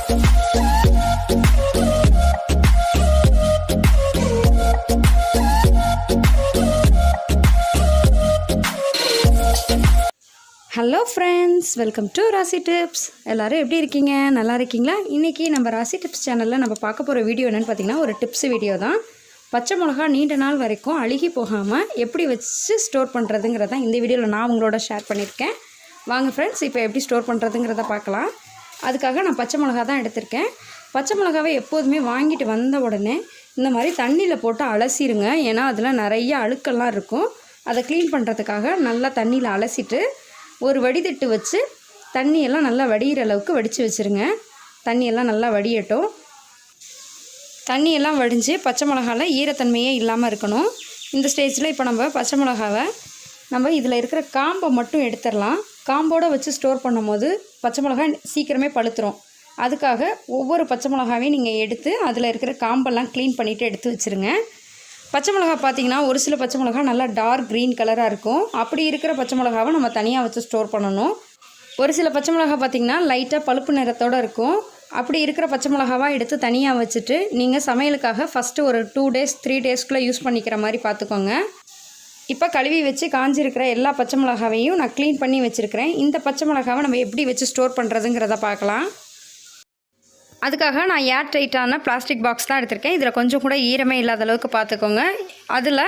Hello friends, welcome to ராசி tips. எல்லோரும் எப்படி இருக்கீங்க? நல்லா இருக்கீங்களா? இன்றைக்கி நம்ம ராசி டிப்ஸ் சேனலில் நம்ம பார்க்க போகிற வீடியோ என்னென்னு பார்த்தீங்கன்னா, ஒரு டிப்ஸ் வீடியோ தான். பச்சை மிளகா நீண்ட நாள் வரைக்கும் அழுகி போகாமல் எப்படி வச்சு ஸ்டோர் பண்ணுறதுங்கிறதான் இந்த வீடியோவில் நான் உங்களோட ஷேர் பண்ணியிருக்கேன். வாங்க ஃப்ரெண்ட்ஸ், இப்போ எப்படி ஸ்டோர் பண்ணுறதுங்கிறத பார்க்கலாம். அதுக்காக நான் பச்சை மிளகா தான் எடுத்திருக்கேன். பச்சை மிளகாவை எப்போதுமே வாங்கிட்டு வந்த உடனே இந்த மாதிரி தண்ணியில் போட்டு அலசிடுங்க. ஏன்னா அதில் நிறைய அழுக்கெல்லாம் இருக்கும். அதை க்ளீன் பண்ணுறதுக்காக நல்லா தண்ணியில் அலசிட்டு ஒரு வடிதட்டு வச்சு தண்ணியெல்லாம் நல்லா வடிகிற அளவுக்கு வடித்து வச்சுருங்க. தண்ணியெல்லாம் நல்லா வடியட்டும். தண்ணியெல்லாம் வடிஞ்சு பச்சை மிளகாவில் ஈரத்தன்மையே இல்லாமல் இருக்கணும். இந்த ஸ்டேஜில் இப்போ நம்ம பச்சை மிளகாவை நம்ம இதில் இருக்கிற காம்பை மட்டும் எடுத்துடலாம். காம்போடு வச்சு ஸ்டோர் பண்ணும் போது பச்சை மிளகாய் சீக்கிரமே பழுத்துரும். அதுக்காக ஒவ்வொரு பச்சை மிளகாவையும் நீங்கள் எடுத்து அதில் இருக்கிற காம்பெல்லாம் க்ளீன் பண்ணிவிட்டு எடுத்து வச்சுருங்க. பச்சை மிளகா பார்த்திங்கன்னா ஒரு சில பச்சை மிளகா நல்லா டார்க் க்ரீன் கலராக இருக்கும். அப்படி இருக்கிற பச்சை மிளகாவை நம்ம தனியாக வச்சு ஸ்டோர் பண்ணணும். ஒரு சில பச்சை மிளகா பார்த்திங்கன்னா லைட்டாக பழுப்பு நிறத்தோடு இருக்கும். அப்படி இருக்கிற பச்சை மிளகாவாக எடுத்து தனியாக வச்சுட்டு நீங்கள் சமையலுக்காக ஃபஸ்ட்டு ஒரு 2 days 3 daysக்குள்ளே யூஸ் பண்ணிக்கிற மாதிரி பார்த்துக்கோங்க. இப்போ கழுவி வச்சு காஞ்சிருக்கிற எல்லா பச்சை மிளகாவையும் நான் க்ளீன் பண்ணி வச்சுருக்கிறேன். இந்த பச்சை மிளகாவை நம்ம எப்படி வச்சு ஸ்டோர் பண்ணுறதுங்கிறத பார்க்கலாம். அதுக்காக நான் ஏர் டைட்டான பிளாஸ்டிக் பாக்ஸ் தான் எடுத்திருக்கேன். இதில் கொஞ்சம் கூட ஈரமே இல்லாத அளவுக்கு பார்த்துக்கோங்க. அதில்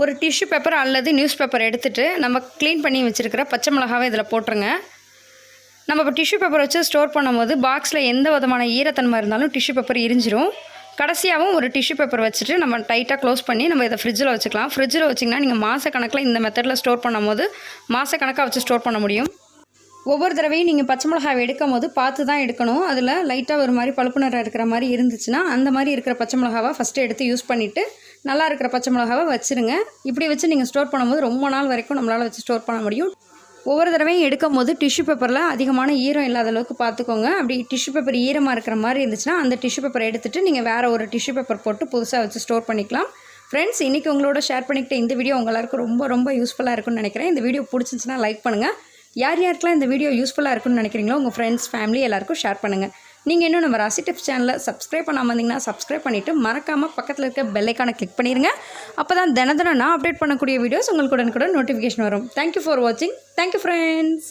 ஒரு டிஷ்யூ பேப்பர் அல்லது நியூஸ் பேப்பர் எடுத்துகிட்டு நம்ம க்ளீன் பண்ணி வச்சுருக்கிற பச்சை மிளகாவை இதில் போட்டுருங்க. நம்ம இப்போ டிஷ்யூ பேப்பர் வச்சு ஸ்டோர் பண்ணும்போது பாக்ஸில் எந்த விதமான ஈரத்தன்மை இருந்தாலும் டிஷ்யூ பேப்பர் எரிஞ்சிரும். கடைசியாகவும் ஒரு டிஷ்யூ பேப்பர் வச்சுட்டு நம்ம டைட்டாக க்ளோஸ் பண்ணி நம்ம இதை ஃப்ரிட்ஜில் வச்சுக்கலாம். ஃப்ரிட்ஜில் வச்சிங்கன்னா நீங்கள் மாதக்கணக்கில் இந்த மெத்தடில் ஸ்டோர் பண்ணும்போது மாதக்கணக்காக வச்சு ஸ்டோர் பண்ண முடியும். ஒவ்வொரு தடவையும் நீங்கள் பச்சை மிளகாவை எடுக்கும் போது பார்த்து தான் எடுக்கணும். அதில் லைட்டாக ஒரு மாதிரி பழுப்பு நிறம் இருக்கிற மாதிரி இருந்துச்சுன்னா அந்த மாதிரி இருக்கிற பச்சை மிளகாவை ஃபஸ்ட்டு எடுத்து யூஸ் பண்ணிவிட்டு நல்லா இருக்கிற பச்சை மிளகாவை வச்சுருங்க. இப்படி வச்சு நீங்கள் ஸ்டோர் பண்ணும்போது ரொம்ப நாள் வரைக்கும் நம்மளால் வச்சு ஸ்டோர் பண்ண முடியும். ஒவ்வொரு தடவையும் எடுக்கும் போது டிஷ்யூ பேப்பரில் அதிகமான ஈரம் இல்லாத அளவுக்கு பார்த்துக்கோங்க. அப்படி டிஷ்யூ பேப்பர் ஈரமாக இருக்கிற மாதிரி இருந்துச்சுன்னா அந்த டிஷ்யூ பேப்பர் எடுத்துகிட்டு நீங்கள் வேறு ஒரு டிஷ்யூ பேப்பர் போட்டு புதுசாக வச்சு ஸ்டோர் பண்ணிக்கலாம். ஃப்ரெண்ட்ஸ், இன்றைக்கி உங்களோட ஷேர் பண்ணிக்கிட்ட இந்த வீடியோ உங்களுக்கு ரொம்ப யூஸ்ஃபுல்லாக இருக்குன்னு நினைக்கிறேன். இந்த வீடியோ பிடிச்சிச்சின்னா லைக் பண்ணுங்கள். யாருக்கெல்லாம் இந்த வீடியோ யூஸ்ஃபுல்லாக இருக்குன்னு நினைக்கிறீங்களோ உங்கள் ஃப்ரெண்ட்ஸ் ஃபேமிலி எல்லாருக்கும் ஷேர் பண்ணுங்கள். நீங்கள் இன்னும் நம்ம ராசி டிப்ஸ் சேனலை சப்ஸ்கிரைப் பண்ணாமல் இருந்தீங்கன்னா சப்ஸ்கிரைப் பண்ணிவிட்டு மறக்காமல் பக்கத்தில் இருக்க பெல் ஐக்கானை கிளிக் பண்ணிடுங்க. அப்போ தான் தினம் நான் அப்டேட் பண்ணக்கூடிய வீடியோஸ் உங்களுக்கு உடனுக்குடன் நோட்டிஃபிகேஷன் வரும். தேங்க்யூ ஃபார் வாட்சிங். Thank you friends.